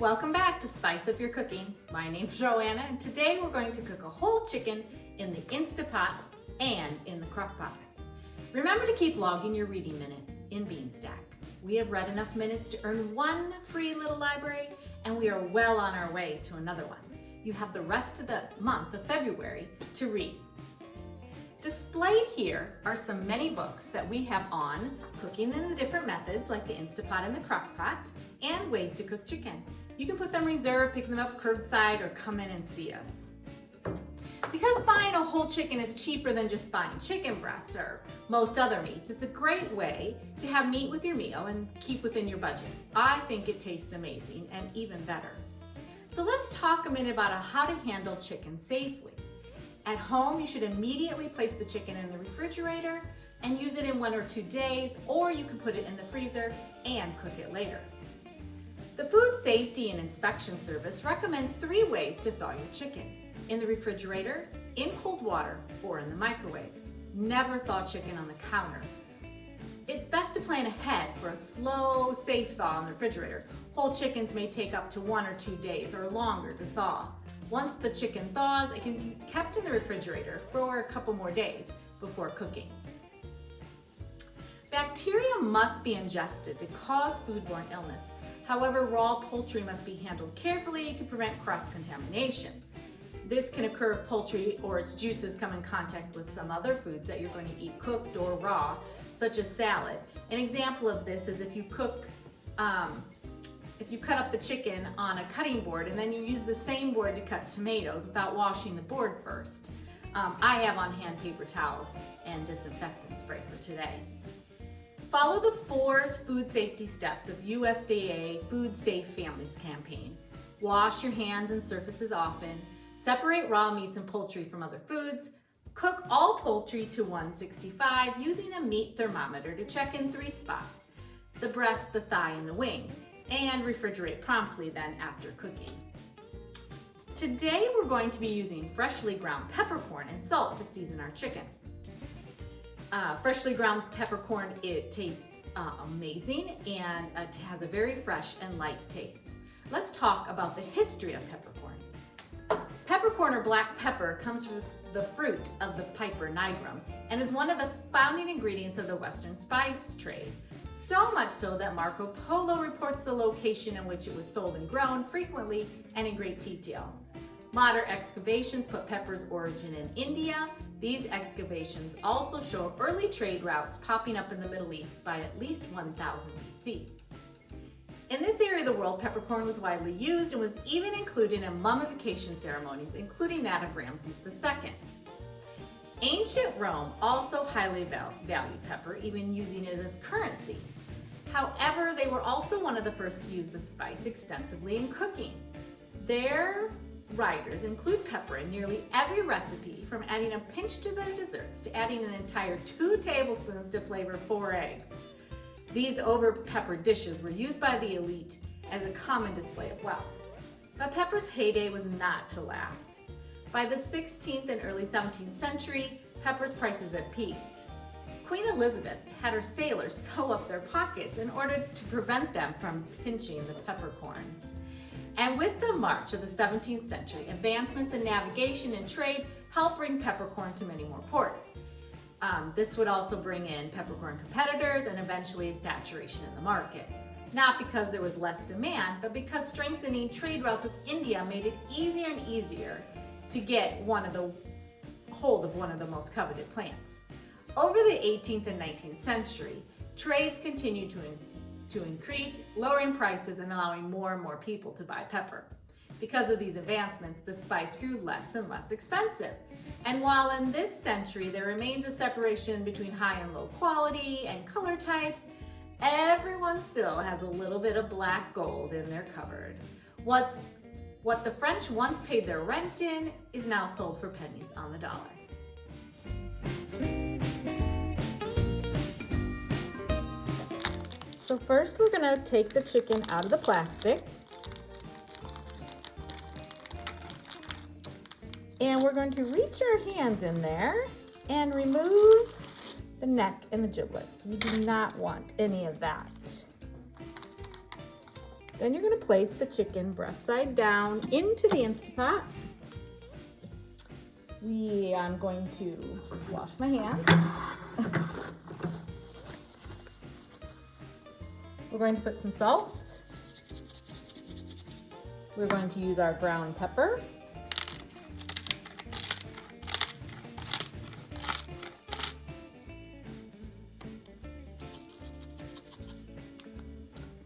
Welcome back to Spice Up Your Cooking. My name's Joanna, and today we're going to cook a whole chicken in the Instapot and in the crock pot. Remember to keep logging your reading minutes in Beanstack. We have read enough minutes to earn one free little library, and we are well on our way to another one. You have the rest of the month of February to read. Displayed here are some many books that we have on cooking in the different methods like the Instapot and the crock pot and ways to cook chicken. You can put them reserved, pick them up curbside, or come in and see us. Because buying a whole chicken is cheaper than just buying chicken breasts or most other meats, it's a great way to have meat with your meal and keep within your budget. I think it tastes amazing and even better. So let's talk a minute about how to handle chicken safely. At home, you should immediately place the chicken in the refrigerator and use it in 1 or 2 days, or you can put it in the freezer and cook it later. The Food Safety and Inspection Service recommends 3 ways to thaw your chicken: in the refrigerator, in cold water, or in the microwave. Never thaw chicken on the counter. It's best to plan ahead for a slow, safe thaw in the refrigerator. Whole chickens may take up to 1 or 2 days or longer to thaw. Once the chicken thaws, it can be kept in the refrigerator for a couple more days before cooking. Bacteria must be ingested to cause foodborne illness. However, raw poultry must be handled carefully to prevent cross-contamination. This can occur if poultry or its juices come in contact with some other foods that you're going to eat cooked or raw, such as salad. An example of this is if you cut up the chicken on a cutting board and then you use the same board to cut tomatoes without washing the board first. I have on hand paper towels and disinfectant spray for today. Follow the 4 food safety steps of USDA Food Safe Families campaign. Wash your hands and surfaces often. Separate raw meats and poultry from other foods. Cook all poultry to 165 using a meat thermometer to check in 3 spots: the breast, the thigh, and the wing, and refrigerate promptly then after cooking. Today we're going to be using freshly ground peppercorn and salt to season our chicken. Freshly ground peppercorn, it tastes amazing and it has a very fresh and light taste. Let's talk about the history of peppercorn. Peppercorn or black pepper comes from the fruit of the Piper nigrum and is one of the founding ingredients of the Western spice trade. So much so that Marco Polo reports the location in which it was sold and grown frequently and in great detail. Modern excavations put pepper's origin in India. These excavations also show early trade routes popping up in the Middle East by at least 1000 BC. In this area of the world, peppercorn was widely used and was even included in mummification ceremonies, including that of Ramses II. Ancient Rome also highly valued pepper, even using it as currency. However, they were also one of the first to use the spice extensively in cooking. Their writers include pepper in nearly every recipe, from adding a pinch to their desserts to adding an entire 2 tablespoons to flavor 4 eggs. These over-peppered dishes were used by the elite as a common display of wealth. But pepper's heyday was not to last. By the 16th and early 17th century, pepper's prices had peaked. Queen Elizabeth had her sailors sew up their pockets in order to prevent them from pinching the peppercorns. And with the march of the 17th century, advancements in navigation and trade helped bring peppercorn to many more ports. This would also bring in peppercorn competitors and eventually a saturation in the market. Not because there was less demand, but because strengthening trade routes with India made it easier and easier to get hold of one of the most coveted plants. Over the 18th and 19th century, trades continued to increase, lowering prices and allowing more and more people to buy pepper. Because of these advancements, the spice grew less and less expensive. And while in this century there remains a separation between high and low quality and color types, everyone still has a little bit of black gold in their cupboard. What the French once paid their rent in is now sold for pennies on the dollar. So first we're going to take the chicken out of the plastic. And we're going to reach our hands in there and remove the neck and the giblets. We do not want any of that. Then you're gonna place the chicken breast side down into the Instapot. I'm going to wash my hands. We're going to put some salt. We're going to use our ground pepper.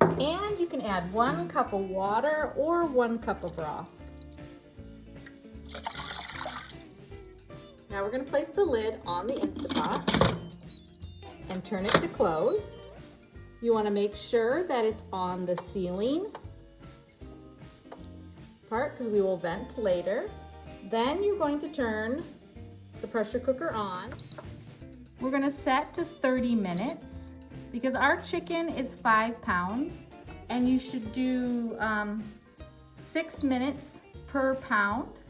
And you can add 1 cup of water or 1 cup of broth. Now we're going to place the lid on the Instapot and turn it to close. You want to make sure that it's on the ceiling part because we will vent later. Then you're going to turn the pressure cooker on. We're going to set to 30 minutes because our chicken is 5 pounds and you should do 6 minutes per pound.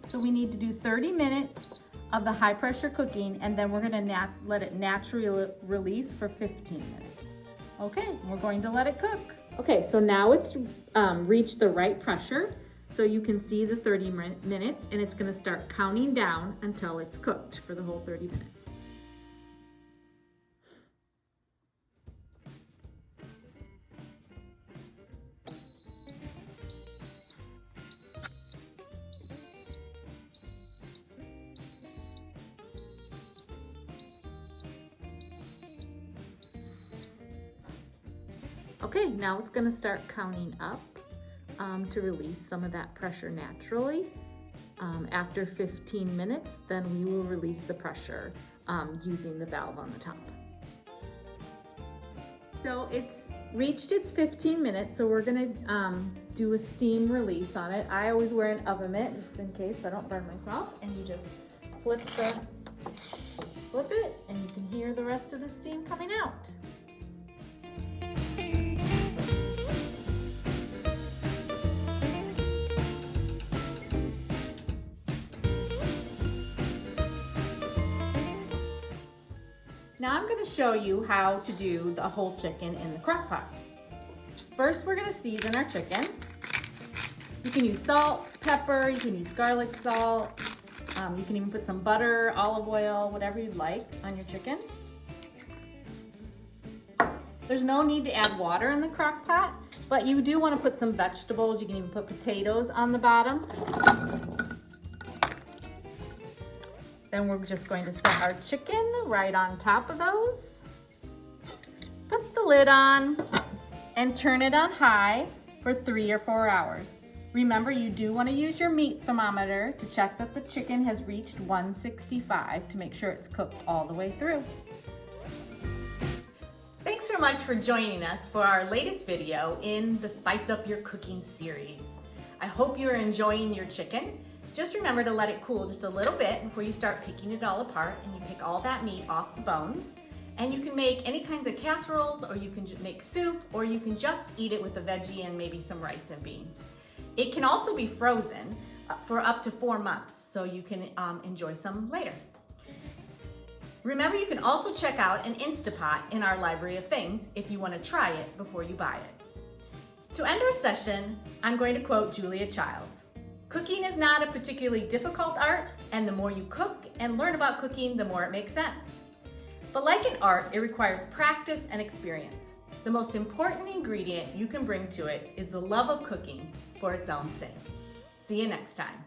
So we need to do 30 minutes of the high pressure cooking, and then we're gonna let it naturally release for 15 minutes. Okay, we're going to let it cook. Okay, so now it's reached the right pressure. So you can see the 30 minutes and it's gonna start counting down until it's cooked for the whole 30 minutes. Okay, now it's gonna start counting up to release some of that pressure naturally. After 15 minutes, then we will release the pressure using the valve on the top. So it's reached its 15 minutes, so we're gonna do a steam release on it. I always wear an oven mitt just in case I don't burn myself, and you just flip it and you can hear the rest of the steam coming out. Now I'm going to show you how to do the whole chicken in the crock pot. First, we're going to season our chicken. You can use salt, pepper, you can use garlic salt, you can even put some butter, olive oil, whatever you'd like on your chicken. There's no need to add water in the crock pot, but you do want to put some vegetables. You can even put potatoes on the bottom. Then we're just going to set our chicken right on top of those. Put the lid on and turn it on high for 3 or 4 hours. Remember, you do want to use your meat thermometer to check that the chicken has reached 165 to make sure it's cooked all the way through. Thanks so much for joining us for our latest video in the Spice Up Your Cooking series. I hope you're enjoying your chicken. Just remember to let it cool just a little bit before you start picking it all apart, and you pick all that meat off the bones. And you can make any kinds of casseroles, or you can make soup, or you can just eat it with a veggie and maybe some rice and beans. It can also be frozen for up to 4 months, so you can enjoy some later. Remember, you can also check out an Instapot in our library of things if you want to try it before you buy it. To end our session, I'm going to quote Julia Childs. Cooking is not a particularly difficult art, and the more you cook and learn about cooking, the more it makes sense. But like an art, it requires practice and experience. The most important ingredient you can bring to it is the love of cooking for its own sake. See you next time.